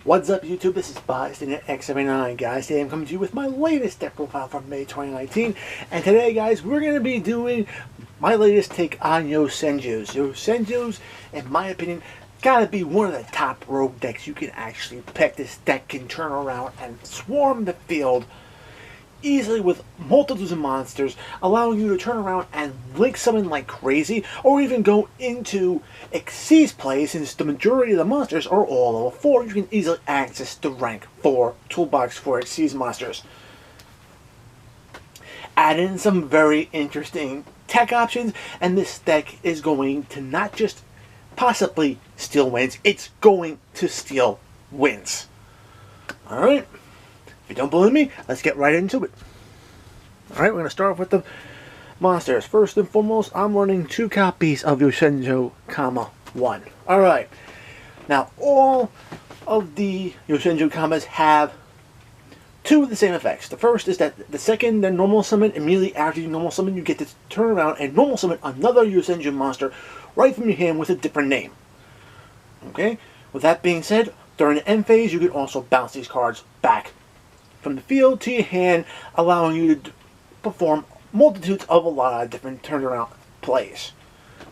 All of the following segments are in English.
What's up, YouTube? This is Bystander X79, guys. Today I'm coming to you with my latest deck profile from May 2019. And today, guys, we're going to be doing my latest take on Yosenjus. Yosenjus, in my opinion, gotta be one of the top rogue decks you can actually pick. This deck can turn around and swarm the field easily with multitudes of monsters, allowing you to turn around and link summon like crazy, or even go into Xyz's play. Since the majority of the monsters are all level 4, you can easily access the rank 4 toolbox for Xyz monsters. Add in some very interesting tech options, and this deck is going to not just possibly steal wins, it's going to steal wins. Alright? If you don't believe me, let's get right into it. Alright, we're going to start off with the monsters. First and foremost, I'm running 2 copies of Yosenju, 1. Alright. Now, all of the Yosenju commas have 2 of the same effects. The first is that the second the normal summon, immediately after you normal summon, you get to turn around and normal summon another Yosenju monster right from your hand with a different name. Okay? With that being said, during the end phase, you can also bounce these cards back from the field to your hand, allowing you to perform multitudes of a lot of different turnaround plays.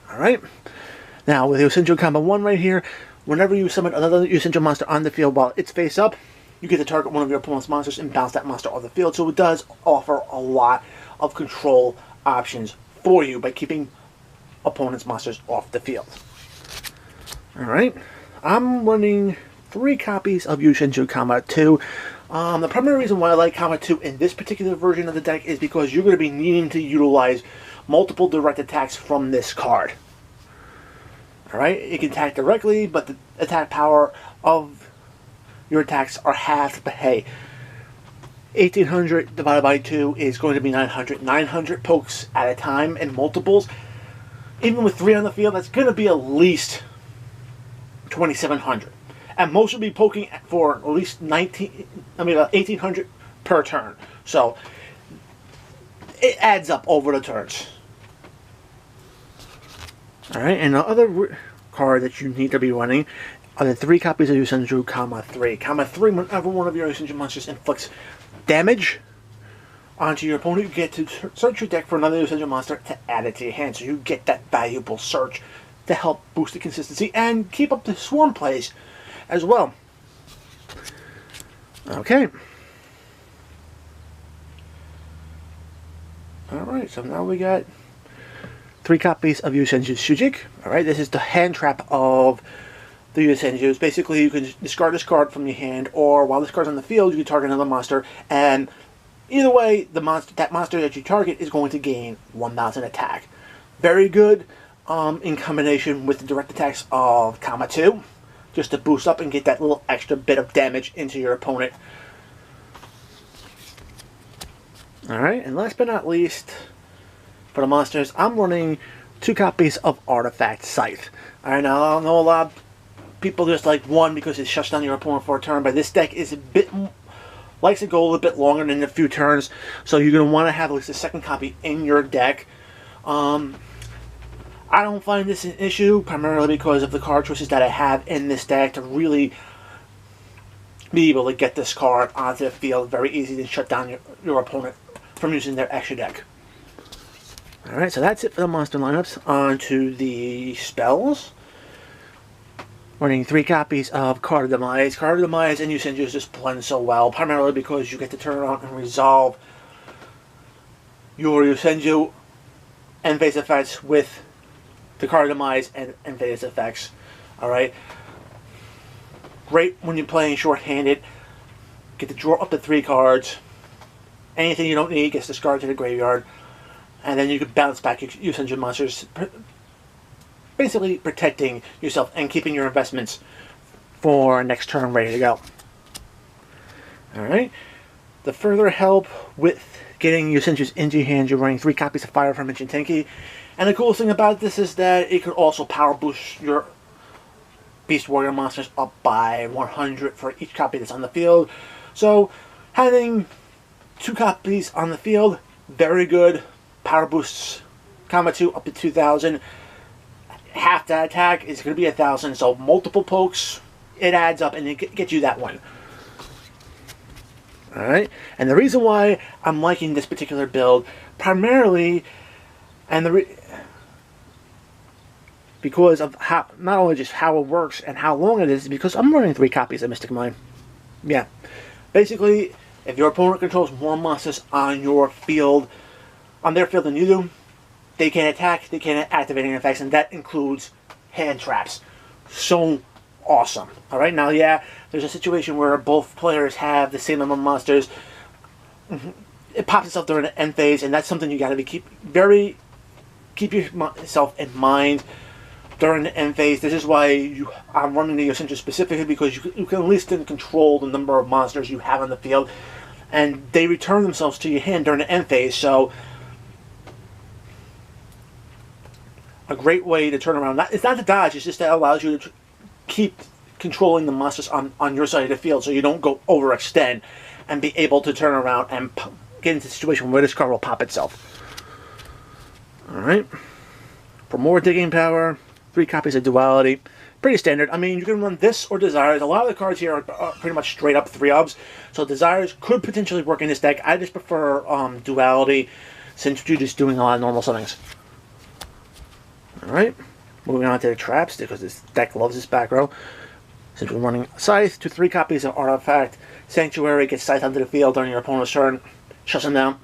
Alright? Now, with Yosenju Combo 1 right here, whenever you summon another Yosenju monster on the field while it's face up, you get to target one of your opponent's monsters and bounce that monster off the field. So it does offer a lot of control options for you by keeping opponent's monsters off the field. Alright? I'm running 3 copies of Yosenju Combo 2. The primary reason why I like Combo 2 in this particular version of the deck is because you're going to be needing to utilize multiple direct attacks from this card. Alright, it can attack directly, but the attack power of your attacks are halved. But hey, 1800 divided by 2 is going to be 900. 900 pokes at a time in multiples. Even with 3 on the field, that's going to be at least 2700. And most will be poking for at least 1800 per turn. So it adds up over the turns. Alright, and the other card that you need to be running are the 3 copies of Yosenju, 3. 3, whenever one of your Yosenju monsters inflicts damage onto your opponent, you get to search your deck for another Yosenju monster to add it to your hand. So you get that valuable search to help boost the consistency and keep up the swarm plays as well. Okay. Alright, so now we got 3 copies of Yosenju Shujik. Alright, this is the hand trap of the Yosenjus. Basically, you can discard this card from your hand, or while this card's on the field, you can target another monster, and either way, that monster that you target is going to gain 1000 attack. Very good in combination with the direct attacks of Combo 2. Just to boost up and get that little extra bit of damage into your opponent. Alright, and last but not least, for the monsters, I'm running 2 copies of Artifact Scythe. Alright, now I know a lot of people just like 1 because it shuts down your opponent for a turn, but this deck is a bit, likes to go a little bit longer than a few turns, so you're going to want to have at least a 2nd copy in your deck. I don't find this an issue, primarily because of the card choices that I have in this deck to really be able to get this card onto the field. Very easy to shut down your opponent from using their extra deck. Alright, so that's it for the monster lineups. On to the spells. Running 3 copies of Card of Demise. Card of Demise and Yosenju just blend so well, primarily because you get to turn around and resolve your Yosenju and face effects with the Card of Demise and phase effects. Alright. Great when you're playing short-handed. Get to draw up to 3 cards. Anything you don't need gets discarded to the graveyard. And then you can bounce back your Yosenju monsters, basically protecting yourself and keeping your investments for next turn ready to go. Alright. The further help with getting Yosenjus into your hand, you're running 3 copies of Fire from Tenki. And the coolest thing about this is that it could also power boost your Beast Warrior monsters up by 100 for each copy that's on the field. So having 2 copies on the field, very good. Power boosts Combo 2 up to 2000. Half that attack is going to be 1000, so multiple pokes it adds up and it gets you that one. Alright, and the reason why I'm liking this particular build, primarily, and because of how, not only just how it works and how long it is, because I'm running 3 copies of Mystic Mine. Yeah. Basically, if your opponent controls more monsters on your field, on their field than you do, they can't attack, they can't activate any effects, and that includes hand traps. So awesome. Alright, now yeah, there's a situation where both players have the same number of monsters. It pops itself during the end phase, and that's something you gotta be keep yourself in mind during the end phase. This is why I'm running the Yosenju specifically, because you can at least control the number of monsters you have on the field, and they return themselves to your hand during the end phase. So a great way to turn around. It's not to dodge, it's just that it allows you to keep controlling the monsters on your side of the field, so you don't go overextend and be able to turn around and get into a situation where this card will pop itself. Alright. For more digging power, 3 copies of Duality. Pretty standard. I mean, you can run this or Desires. A lot of the cards here are pretty much straight up 3-ofs, so Desires could potentially work in this deck. I just prefer Duality, since you're just doing a lot of normal summons. Alright, moving on to the traps, because this deck loves this back row. Since we're running Scythe, to 3 copies of Artifact. Sanctuary gets Scythe onto the field during your opponent's turn, shuts them down.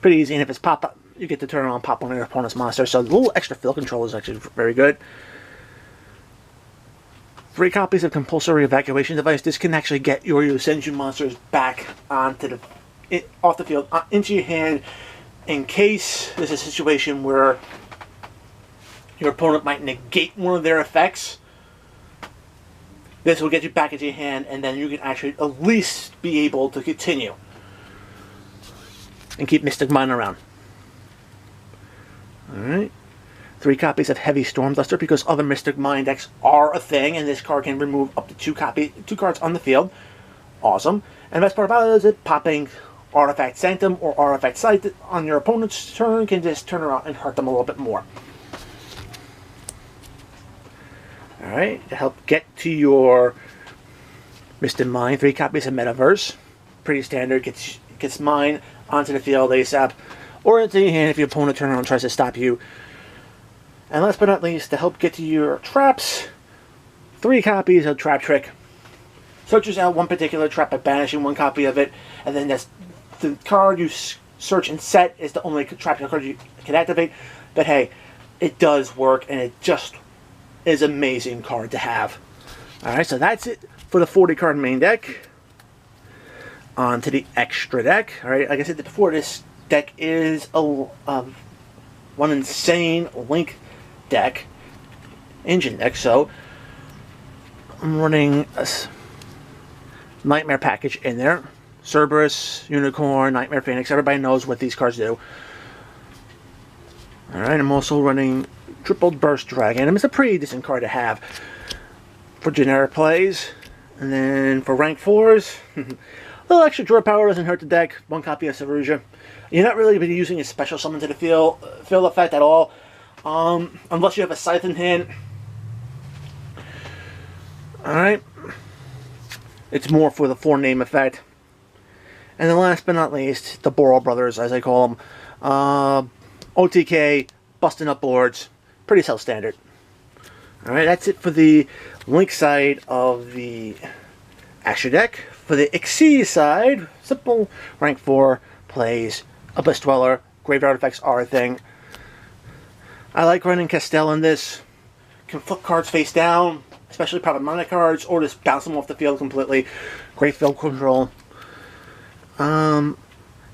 Pretty easy, and if it's pop up, you get to turn around and pop one of your opponent's monsters, so a little extra field control is actually very good. 3 copies of Compulsory Evacuation Device. This can actually get your Yosenju monsters back onto off the field, into your hand, in case there's a situation where your opponent might negate one of their effects. This will get you back into your hand, and then you can actually at least be able to continue and keep Mystic Mine around. Alright. 3 copies of Heavy Storm Duster, because other Mystic Mine decks are a thing, and this card can remove up to 2 cards on the field. Awesome. And the best part about it is it popping Artifact Sanctum or Artifact Sight on your opponent's turn can just turn around and hurt them a little bit more. Alright, to help get to your Mystic Mine, 3 copies of Metaverse. Pretty standard, gets mine onto the field ASAP, or into your hand if your opponent turns around and tries to stop you. And last but not least, to help get to your traps, 3 copies of Trap Trick. Searches out one particular trap by banishing 1 copy of it, and then the card you search and set is the only trap card you can activate. But hey, it does work, and it just is an amazing card to have. Alright, so that's it for the 40 card main deck. On to the extra deck. Alright, like I said before, this deck is one insane Link deck, engine deck, so I'm running a Nightmare package in there. Cerberus, Unicorn, Nightmare Phoenix, everybody knows what these cards do. Alright, I'm also running Triple Burst Dragon. It's a pretty decent card to have for generic plays. And then for rank 4s, a little extra draw power doesn't hurt the deck. 1 copy of Saruja. You're not really using a special summon to the field effect at all, unless you have a Scythe in hand. Alright. It's more for the 4-name effect. And then last but not least, the Boral Brothers, as I call them. OTK, busting up boards. Pretty self-standard. Alright, that's it for the Link side of the Asher deck. For the Xyz side, simple rank 4 plays. Abyss Dweller, graveyard effects are a thing. I like running Castell in this. Can flip cards face down, especially problematic cards, or just bounce them off the field completely. Great field control. I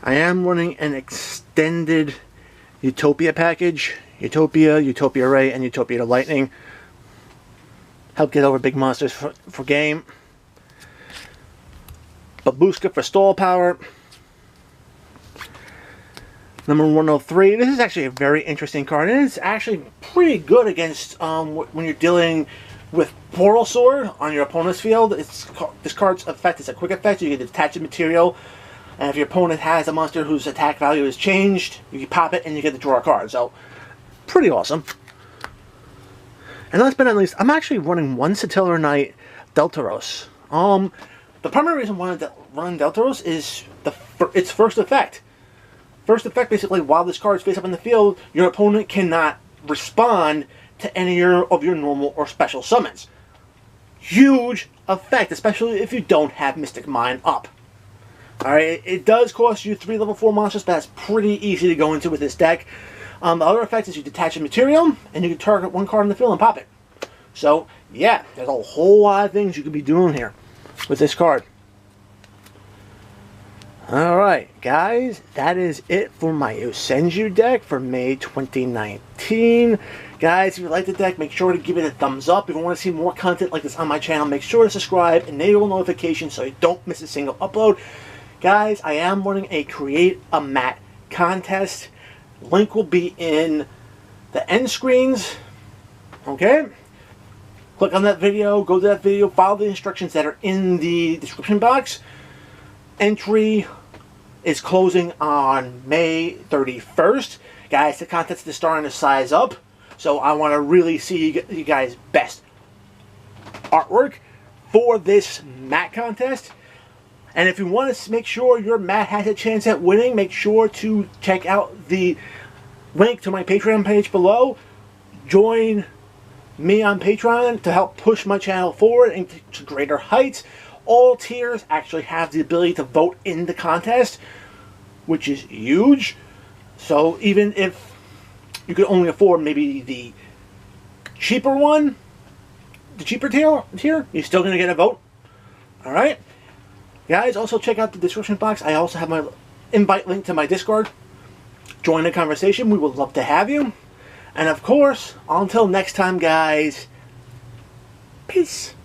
am running an extended Utopia package. Utopia Ray, and Utopia Lightning. Help get over big monsters for game. Babushka for stall power. Number 103. This is actually a very interesting card, and it's actually pretty good against when you're dealing with Portal Sword on your opponent's field. This card's effect is a quick effect. You can detach the material, and if your opponent has a monster whose attack value is changed, you can pop it and you get to draw a card. So, pretty awesome. And last but not least, I'm actually running 1 Satellar Knight, Deltaros. The primary reason why I run Deltaros is its first effect. First effect, basically, while this card is face up in the field, your opponent cannot respond to any of your normal or special summons. Huge effect, especially if you don't have Mystic Mine up. Alright, it does cost you 3 level 4 monsters, but that's pretty easy to go into with this deck. The other effect is you detach a material, and you can target one card in the field and pop it. So, yeah, there's a whole lot of things you could be doing here with this card. Alright, guys, that is it for my Yosenju deck for May 2019. Guys, if you like the deck, make sure to give it a thumbs up. If you want to see more content like this on my channel, make sure to subscribe, enable notifications so you don't miss a single upload. Guys, I am running a Create a Mat contest. Link will be in the end screens. Okay? Click on that video, go to that video, follow the instructions that are in the description box. Entry is closing on May 31st. Guys, the contest is starting to size up, so I want to really see you guys' best artwork for this mat contest. And if you want to make sure your mat has a chance at winning, make sure to check out the link to my Patreon page below. Join me on Patreon to help push my channel forward and to greater heights. All tiers actually have the ability to vote in the contest, which is huge. So even if you could only afford maybe the cheaper one, the cheaper tier, you're still going to get a vote. Alright? Guys, also check out the description box. I also have my invite link to my Discord. Join the conversation. We would love to have you. And of course, until next time, guys, peace.